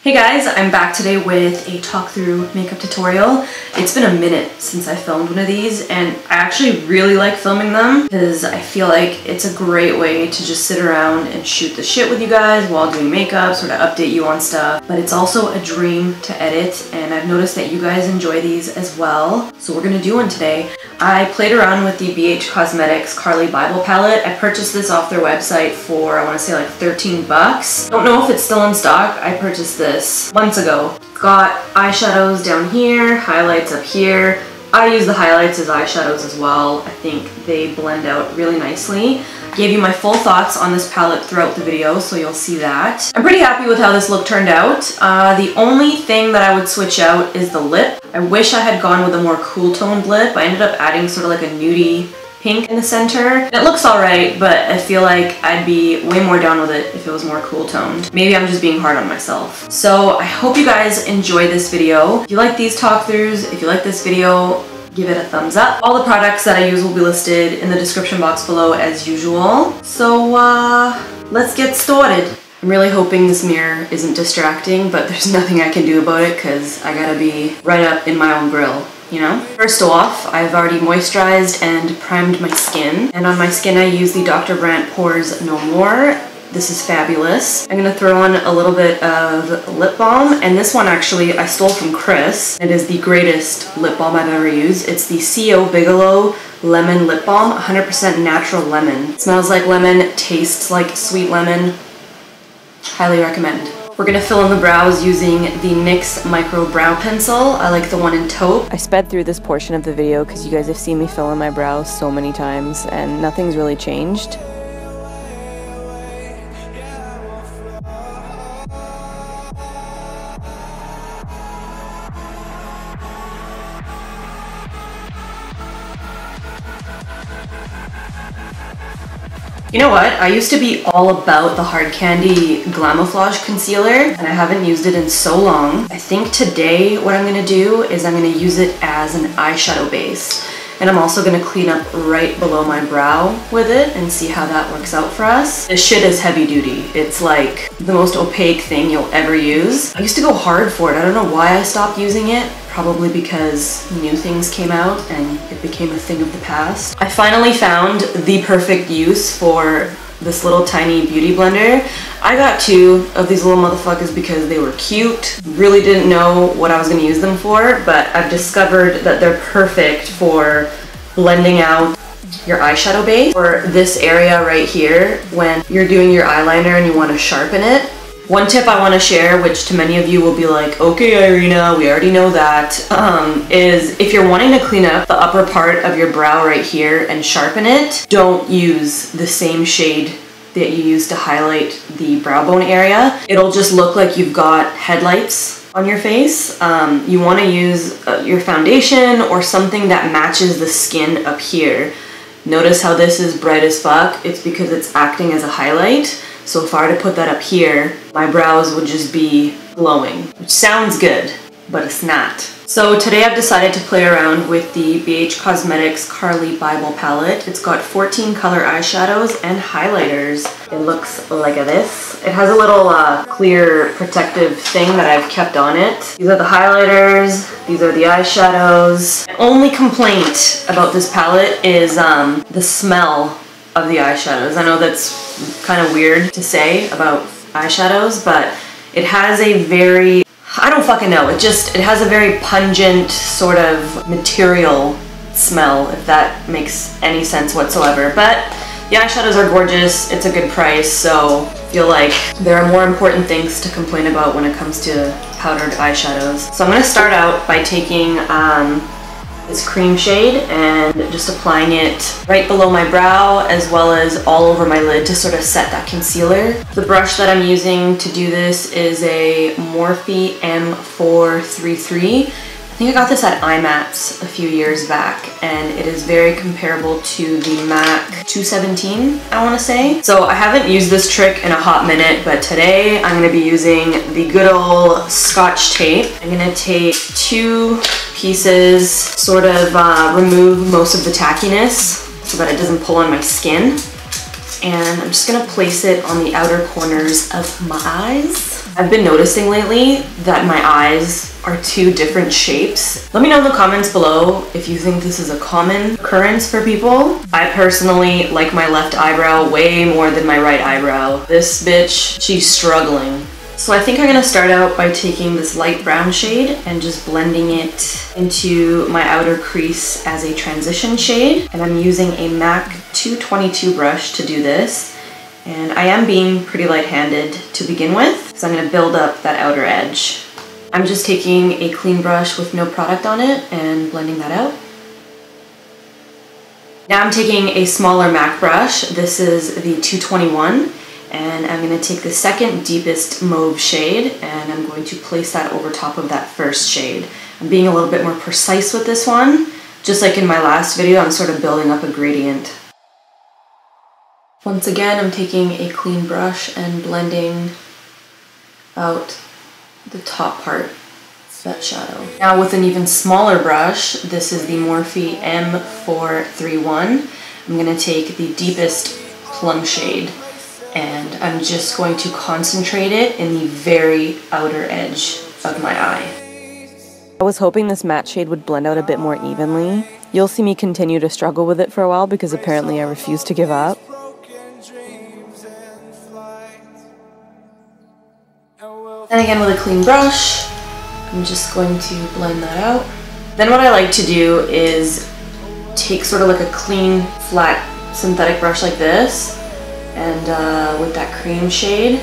Hey guys, I'm back today with a talk through makeup tutorial. It's been a minute since I filmed one of these and I actually really like filming them because I feel like it's a great way to just sit around and shoot the shit with you guys while doing makeup, sort of update you on stuff. But it's also a dream to edit and I've noticed that you guys enjoy these as well. So we're gonna do one today. I played around with the Beige Cosmetics Carli Bybel palette. I purchased this off their website for, I wanna say like 13 bucks. Don't know if it's still in stock. I purchased this months ago. Got eyeshadows down here, highlights up here. I use the highlights as eyeshadows as well. I think they blend out really nicely. Gave you my full thoughts on this palette throughout the video, so you'll see that. I'm pretty happy with how this look turned out. The only thing that I would switch out is the lip. I wish I had gone with a more cool toned lip. I ended up adding sort of like a nudie pink in the center. It looks alright, but I feel like I'd be way more down with it if it was more cool toned. Maybe I'm just being hard on myself. So I hope you guys enjoy this video. If you like these talk throughs, if you like this video, give it a thumbs up. All the products that I use will be listed in the description box below as usual. So let's get started. I'm really hoping this mirror isn't distracting, but there's nothing I can do about it because I gotta be right up in my own grill, you know? First off, I've already moisturized and primed my skin. And on my skin I use the Dr. Brandt Pores No More. This is fabulous. I'm gonna throw on a little bit of lip balm, and this one actually I stole from Chris. It is the greatest lip balm I've ever used. It's the C.O. Bigelow Lemon Lip Balm, 100% natural lemon. It smells like lemon, tastes like sweet lemon. Highly recommend. We're gonna fill in the brows using the NYX Micro Brow Pencil. I like the one in Taupe. I sped through this portion of the video because you guys have seen me fill in my brows so many times and nothing's really changed. You know what? I used to be all about the Hard Candy Glamoflauge concealer and I haven't used it in so long. I think today what I'm gonna do is I'm gonna use it as an eyeshadow base. And I'm also gonna clean up right below my brow with it and see how that works out for us. This shit is heavy duty. It's like the most opaque thing you'll ever use. I used to go hard for it. I don't know why I stopped using it. Probably because new things came out and it became a thing of the past. I finally found the perfect use for this little tiny beauty blender. I got two of these little motherfuckers because they were cute. Really didn't know what I was gonna use them for, but I've discovered that they're perfect for blending out your eyeshadow base or this area right here when you're doing your eyeliner and you want to sharpen it. One tip I want to share, which to many of you will be like, okay Irina, we already know that, is if you're wanting to clean up the upper part of your brow right here and sharpen it, don't use the same shade that you use to highlight the brow bone area. It'll just look like you've got headlights on your face. You want to use your foundation or something that matches the skin up here. Notice how this is bright as fuck? It's because it's acting as a highlight. So if I were to put that up here, my brows would just be glowing, which sounds good, but it's not. So today I've decided to play around with the Beige Cosmetics Carli Bybel palette. It's got 14 color eyeshadows and highlighters. It looks like this. It has a little clear protective thing that I've kept on it. These are the highlighters, these are the eyeshadows. My only complaint about this palette is the smell of the eyeshadows. I know that's kind of weird to say about eyeshadows, but it has a very, I don't fucking know, it has a very pungent sort of material smell, if that makes any sense whatsoever. But the eyeshadows are gorgeous, it's a good price, so I feel like there are more important things to complain about when it comes to powdered eyeshadows. So I'm going to start out by taking this cream shade and just applying it right below my brow as well as all over my lid to sort of set that concealer. The brush that I'm using to do this is a Morphe M433. I think I got this at IMATS a few years back and it is very comparable to the MAC 217, I want to say. So I haven't used this trick in a hot minute, but today I'm going to be using the good old Scotch tape. I'm going to take two pieces, sort of remove most of the tackiness so that it doesn't pull on my skin. And I'm just going to place it on the outer corners of my eyes. I've been noticing lately that my eyes are two different shapes. Let me know in the comments below if you think this is a common occurrence for people. I personally like my left eyebrow way more than my right eyebrow. This bitch, she's struggling. So I think I'm gonna start out by taking this light brown shade and just blending it into my outer crease as a transition shade. And I'm using a MAC 222 brush to do this. And I am being pretty light-handed to begin with, so I'm gonna build up that outer edge. I'm just taking a clean brush with no product on it and blending that out. Now I'm taking a smaller MAC brush. This is the 221. And I'm going to take the second deepest mauve shade and I'm going to place that over top of that first shade. I'm being a little bit more precise with this one. Just like in my last video, I'm sort of building up a gradient. Once again, I'm taking a clean brush and blending out the top part of that shadow. Now with an even smaller brush, this is the Morphe M431. I'm going to take the deepest plum shade. And I'm just going to concentrate it in the very outer edge of my eye. I was hoping this matte shade would blend out a bit more evenly. You'll see me continue to struggle with it for a while because apparently I refuse to give up. And again with a clean brush, I'm just going to blend that out. Then what I like to do is take sort of like a clean, flat synthetic brush like this, and with that cream shade,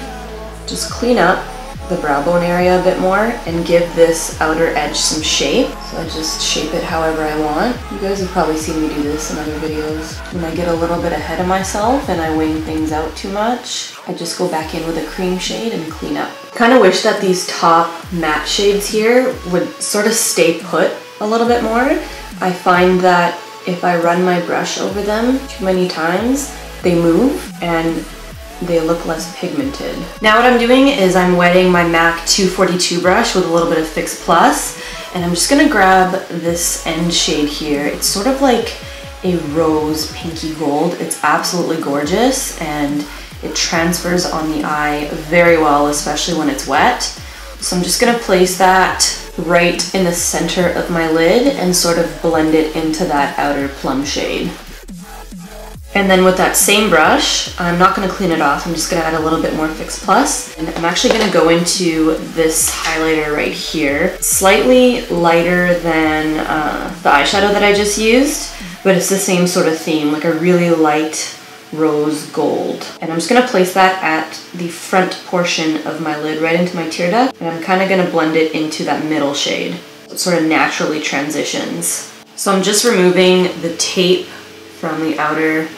just clean up the brow bone area a bit more and give this outer edge some shape. So I just shape it however I want. You guys have probably seen me do this in other videos. When I get a little bit ahead of myself and I wing things out too much, I just go back in with a cream shade and clean up. Kind of wish that these top matte shades here would sort of stay put a little bit more. I find that if I run my brush over them too many times, they move and they look less pigmented. Now what I'm doing is I'm wetting my MAC 242 brush with a little bit of Fix Plus, and I'm just gonna grab this end shade here. It's sort of like a rose pinky gold. It's absolutely gorgeous and it transfers on the eye very well, especially when it's wet. So I'm just gonna place that right in the center of my lid and sort of blend it into that outer plum shade. And then with that same brush, I'm not going to clean it off, I'm just going to add a little bit more Fix Plus. And I'm actually going to go into this highlighter right here. Slightly lighter than the eyeshadow that I just used, but it's the same sort of theme, like a really light rose gold. And I'm just going to place that at the front portion of my lid, right into my tear duct. And I'm kind of going to blend it into that middle shade. It sort of naturally transitions. So I'm just removing the tape from the outer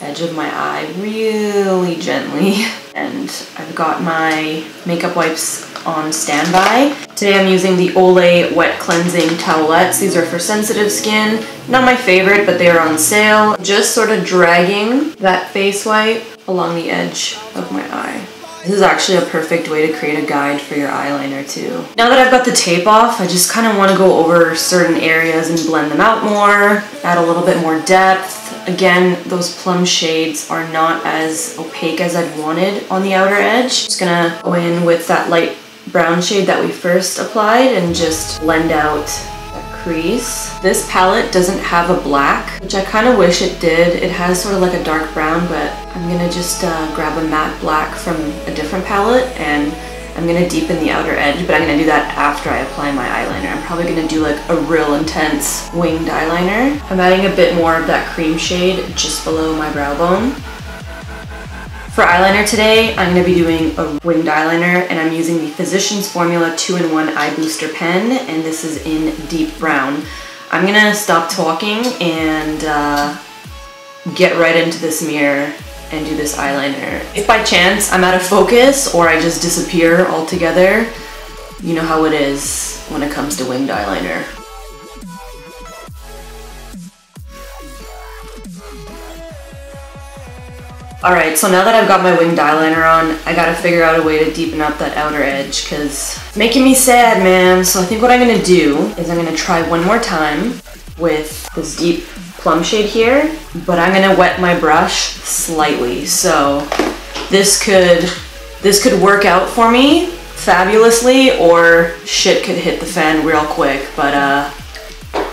edge of my eye really gently, and I've got my makeup wipes on standby. Today I'm using the Olay Wet Cleansing Towelettes. These are for sensitive skin. Not my favorite, but they are on sale. Just sort of dragging that face wipe along the edge of my eye. This is actually a perfect way to create a guide for your eyeliner too. Now that I've got the tape off, I just kind of want to go over certain areas and blend them out more, add a little bit more depth. Again, those plum shades are not as opaque as I'd wanted on the outer edge. Just gonna go in with that light brown shade that we first applied and just blend out that crease. This palette doesn't have a black, which I kind of wish it did. It has sort of like a dark brown, but I'm gonna just grab a matte black from a different palette and I'm gonna deepen the outer edge, but I'm gonna do that after I apply my eyeliner. I'm probably gonna do like a real intense winged eyeliner. I'm adding a bit more of that cream shade just below my brow bone. For eyeliner today, I'm gonna be doing a winged eyeliner and I'm using the Physicians Formula 2-in-1 Eye Booster Pen, and this is in deep brown. I'm gonna stop talking and get right into this mirror and do this eyeliner. If by chance I'm out of focus or I just disappear altogether, you know how it is when it comes to winged eyeliner. Alright, so now that I've got my winged eyeliner on, I gotta figure out a way to deepen up that outer edge because it's making me sad, man. So I think what I'm gonna do is I'm gonna try one more time with this deep plum shade here, but I'm gonna wet my brush slightly. So this could work out for me, fabulously or shit could hit the fan real quick, but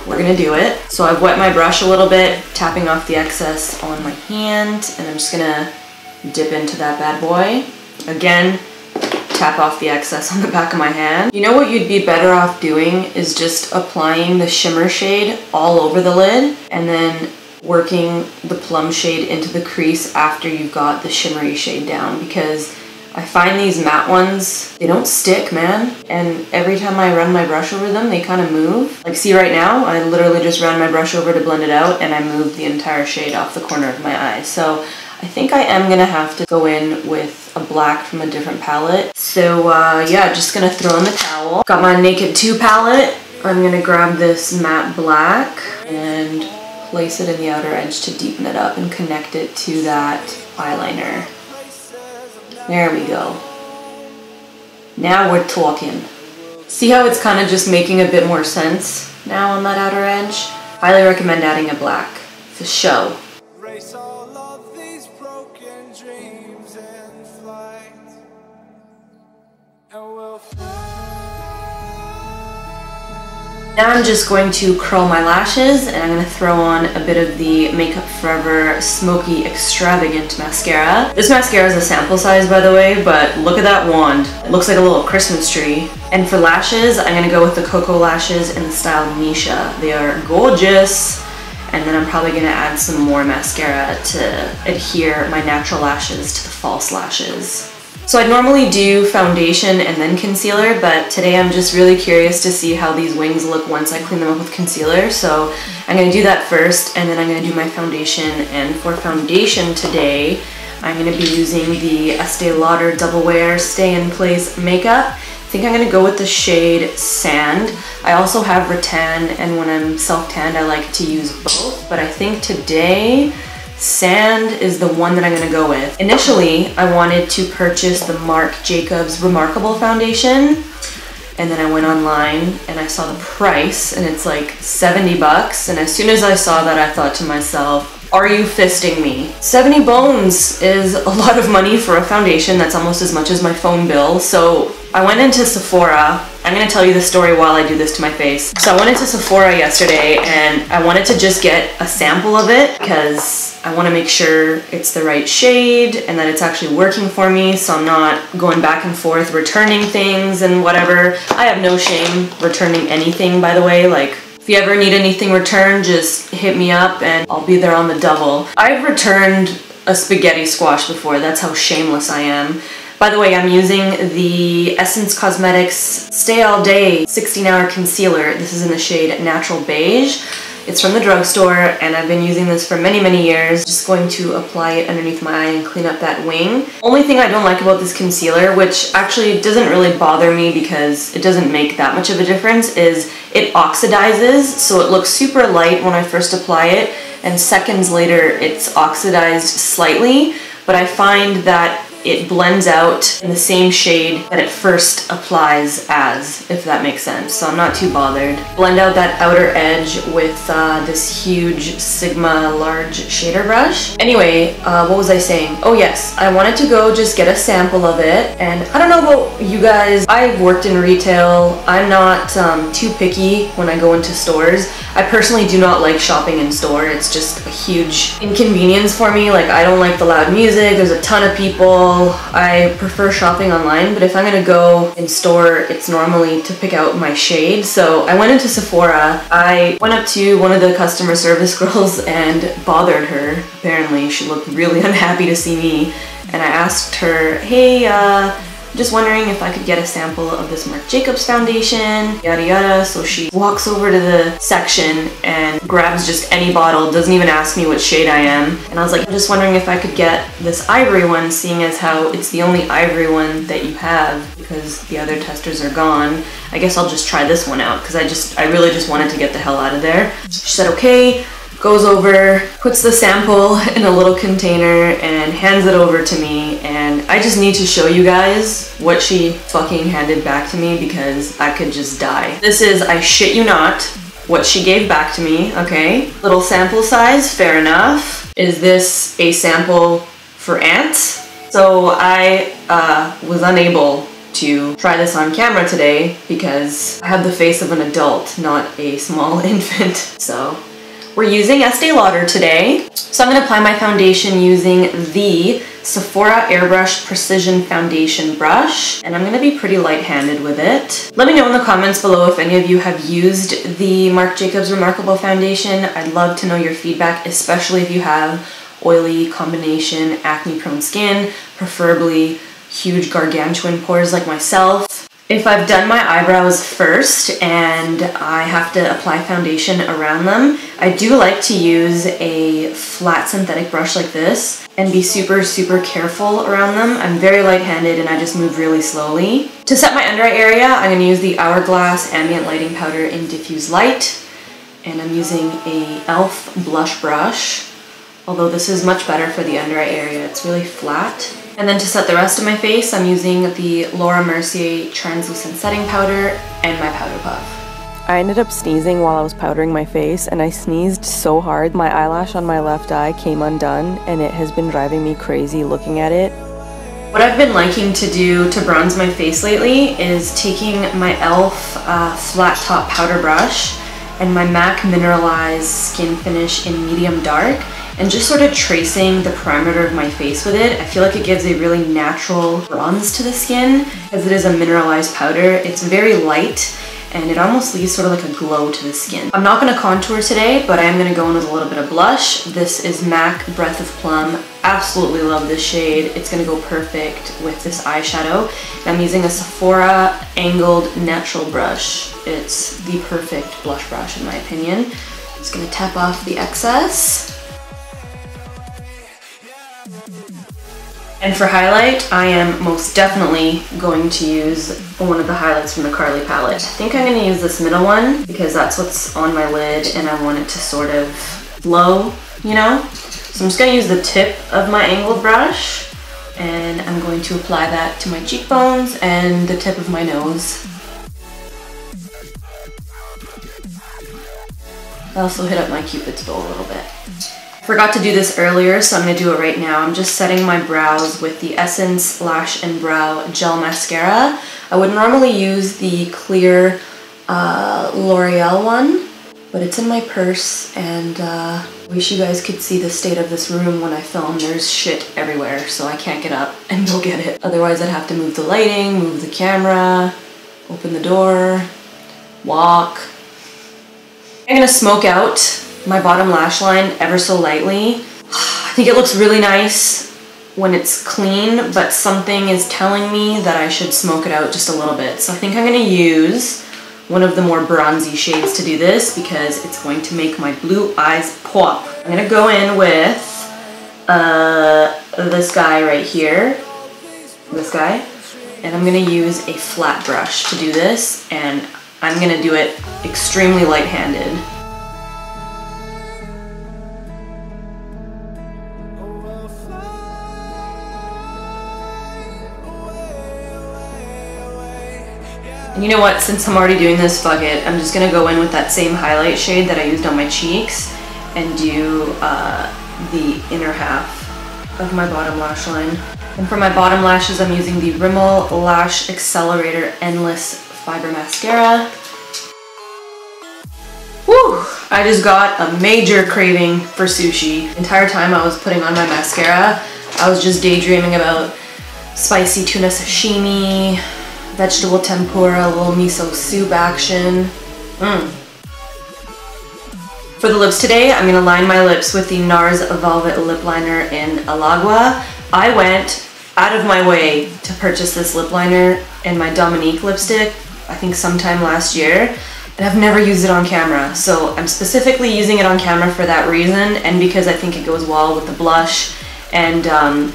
we're gonna do it. So I've wet my brush a little bit, tapping off the excess on my hand, and I'm just gonna dip into that bad boy. Again, tap off the excess on the back of my hand. You know what you'd be better off doing is just applying the shimmer shade all over the lid and then working the plum shade into the crease after you've got the shimmery shade down, because I find these matte ones, they don't stick, man. And every time I run my brush over them, they kind of move. Like, see right now, I literally just ran my brush over to blend it out and I moved the entire shade off the corner of my eye. So I think I am gonna have to go in with a black from a different palette. So yeah, just gonna throw in the towel. Got my Naked 2 palette. I'm gonna grab this matte black and place it in the outer edge to deepen it up and connect it to that eyeliner. There we go. Now we're talking. See how it's kind of just making a bit more sense now on that outer edge? Highly recommend adding a black. It's a show. Now I'm just going to curl my lashes, and I'm going to throw on a bit of the Makeup Forever Smoky Extravagant mascara. This mascara is a sample size, by the way, but look at that wand. It looks like a little Christmas tree. And for lashes, I'm going to go with the Koko lashes in the style Misha. They are gorgeous. And then I'm probably going to add some more mascara to adhere my natural lashes to the false lashes. So I normally do foundation and then concealer, but today I'm just really curious to see how these wings look once I clean them up with concealer. So I'm going to do that first, and then I'm going to do my foundation. And for foundation today, I'm going to be using the Estee Lauder Double Wear Stay in Place makeup. I think I'm going to go with the shade Sand. I also have rattan, and when I'm self-tanned I like to use both, but I think today Sand is the one that I'm gonna go with. Initially, I wanted to purchase the Marc Jacob's Remarkable foundation, and then I went online and I saw the price, and it's like 70 bucks, and as soon as I saw that, I thought to myself, are you fisting me? 70 bones is a lot of money for a foundation. That's almost as much as my phone bill. So I went into Sephora. I'm gonna tell you the story while I do this to my face. So I went into Sephora yesterday and I wanted to just get a sample of it because I want to make sure it's the right shade and that it's actually working for me, so I'm not going back and forth returning things and whatever. I have no shame returning anything, by the way. Like, if you ever need anything returned, just hit me up and I'll be there on the double. I've returned a spaghetti squash before. That's how shameless I am. By the way, I'm using the Essence Cosmetics Stay All Day 16-Hour Concealer. This is in the shade Natural Beige. It's from the drugstore, and I've been using this for many, many years. Just going to apply it underneath my eye and clean up that wing. Only thing I don't like about this concealer, which actually doesn't really bother me because it doesn't make that much of a difference, is it oxidizes, so it looks super light when I first apply it, and seconds later it's oxidized slightly, but I find that it blends out in the same shade that it first applies as, if that makes sense. So I'm not too bothered. Blend out that outer edge with this huge Sigma large shader brush. Anyway, what was I saying? Oh yes, I wanted to go just get a sample of it. And I don't know about you guys, I've worked in retail. I'm not too picky when I go into stores. I personally do not like shopping in store. It's just a huge inconvenience for me. Like, I don't like the loud music. There's a ton of people. I prefer shopping online, but if I'm gonna go in store, it's normally to pick out my shade. So I went into Sephora. I went up to one of the customer service girls and bothered her. Apparently, she looked really unhappy to see me. And I asked her, hey, just wondering if I could get a sample of this Marc Jacob's foundation, yada yada. So she walks over to the section and grabs just any bottle, doesn't even ask me what shade I am. And I was like, I'm just wondering if I could get this ivory one, seeing as how it's the only ivory one that you have because the other testers are gone. I guess I'll just try this one out because I really just wanted to get the hell out of there. She said, okay. Goes over, puts the sample in a little container and hands it over to me, and I just need to show you guys what she fucking handed back to me because I could just die. This is, I shit you not, what she gave back to me, okay? Little sample size, fair enough. Is this a sample for ants? So I was unable to try this on camera today because I have the face of an adult, not a small infant. So we're using Estee Lauder today. So I'm going to apply my foundation using the Sephora Airbrush Precision Foundation Brush, and I'm going to be pretty light-handed with it. Let me know in the comments below if any of you have used the Marc Jacob's Remarkable Foundation. I'd love to know your feedback, especially if you have oily, combination, acne-prone skin, preferably huge gargantuan pores like myself. If I've done my eyebrows first and I have to apply foundation around them, I do like to use a flat synthetic brush like this and be super, super careful around them. I'm very light-handed and I just move really slowly. To set my under eye area, I'm going to use the Hourglass Ambient Lighting Powder in Diffused Light, and I'm using a e.l.f. blush brush, although this is much better for the under eye area. It's really flat. And then to set the rest of my face, I'm using the Mercier Translucent Setting Powder and my powder puff. I ended up sneezing while I was powdering my face, and I sneezed so hard my eyelash on my left eye came undone, and it has been driving me crazy looking at it. What I've been liking to do to bronze my face lately is taking my e.l.f. flat top powder brush and my MAC Mineralize Skinfinish in medium dark, and just sort of tracing the perimeter of my face with it. I feel like it gives a really natural bronze to the skin, as it is a mineralized powder. It's very light, and it almost leaves sort of like a glow to the skin. I'm not gonna contour today, but I am gonna go in with a little bit of blush. This is MAC Breath of Plum. Absolutely love this shade. It's gonna go perfect with this eyeshadow. And I'm using a Sephora angled natural brush. It's the perfect blush brush in my opinion. I'm just gonna tap off the excess. And for highlight, I am most definitely going to use one of the highlights from the Carli palette. I think I'm going to use this middle one because that's what's on my lid and I want it to sort of flow, you know? So I'm just going to use the tip of my angled brush and I'm going to apply that to my cheekbones and the tip of my nose. I also hit up my Cupid's bow a little bit. Forgot to do this earlier, so I'm going to do it right now. I'm just setting my brows with the Essence Lash and Brow Gel Mascara. I would normally use the clear L'Oreal one, but it's in my purse, and I wish you guys could see the state of this room when I film. There's shit everywhere, so I can't get up and go get it. Otherwise, I'd have to move the lighting, move the camera, open the door, walk. I'm going to smoke out my bottom lash line ever so lightly. I think it looks really nice when it's clean, but something is telling me that I should smoke it out just a little bit. So I think I'm going to use one of the more bronzy shades to do this because it's going to make my blue eyes pop. I'm going to go in with this guy right here, this guy, and I'm going to use a flat brush to do this, and I'm going to do it extremely light-handed. And you know what, since I'm already doing this, fuck it. I'm just gonna go in with that same highlight shade that I used on my cheeks and do the inner half of my bottom lash line. And for my bottom lashes, I'm using the Rimmel Lash Accelerator Endless Fiber Mascara. Woo! I just got a major craving for sushi. The entire time I was putting on my mascara, I was just daydreaming about spicy tuna sashimi, vegetable tempura, a little miso soup action. For the lips today, I'm gonna line my lips with the NARS Velvet Lip Liner in Agua. I went out of my way to purchase this lip liner in my Dominique lipstick, I think sometime last year, and I've never used it on camera. So I'm specifically using it on camera for that reason, and because I think it goes well with the blush and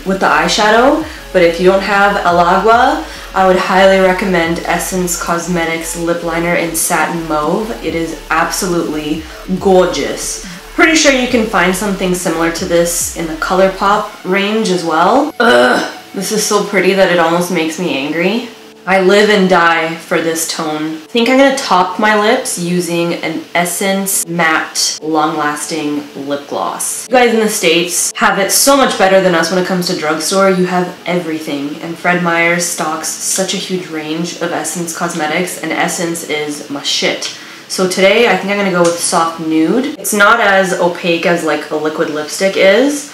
with the eyeshadow. But if you don't have Agua, I would highly recommend Essence Cosmetics Lip Liner in Satin Mauve. It is absolutely gorgeous. Pretty sure you can find something similar to this in the ColourPop range as well. Ugh, this is so pretty that it almost makes me angry. I live and die for this tone. I think I'm gonna top my lips using an Essence Matte Long-Lasting Lip Gloss. You guys in the States have it so much better than us when it comes to drugstore. You have everything, and Fred Meyer stocks such a huge range of Essence cosmetics, and Essence is my shit. So today I think I'm gonna go with Soft Nude. It's not as opaque as like a liquid lipstick is.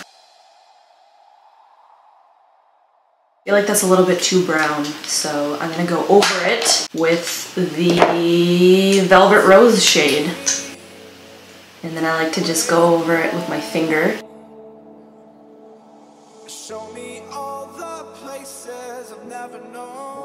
I feel like that's a little bit too brown, so I'm gonna go over it with the Velvet Rose shade. And then I like to just go over it with my finger. Show me all the places I've never known.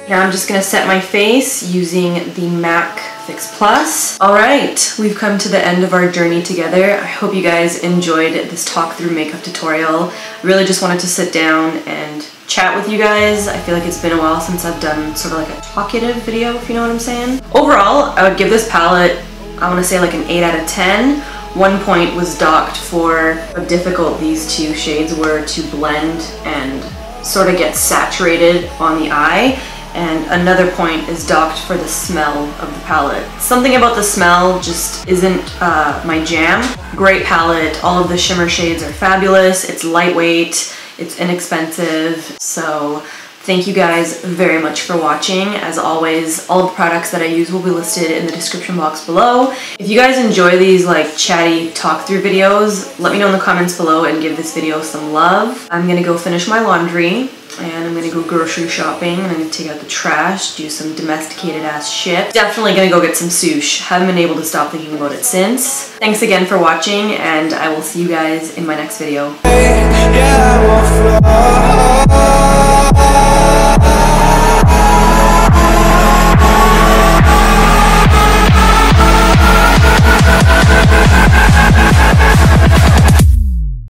Now I'm just gonna set my face using the MAC Fix Plus. Alright, we've come to the end of our journey together. I hope you guys enjoyed this talk through makeup tutorial. I really just wanted to sit down and chat with you guys. I feel like it's been a while since I've done sort of like a talkative video, if you know what I'm saying. Overall, I would give this palette, I want to say like an 8 out of 10. 1 point was docked for how difficult these two shades were to blend and sort of get saturated on the eye. And another point is docked for the smell of the palette. Something about the smell just isn't my jam. Great palette, all of the shimmer shades are fabulous, it's lightweight, it's inexpensive, so thank you guys very much for watching. As always, all the products that I use will be listed in the description box below. If you guys enjoy these like chatty talk through videos, let me know in the comments below and give this video some love. I'm gonna go finish my laundry, and I'm gonna go grocery shopping, and I'm gonna take out the trash, do some domesticated ass shit. Definitely gonna go get some sushi. Haven't been able to stop thinking about it since. Thanks again for watching, and I will see you guys in my next video.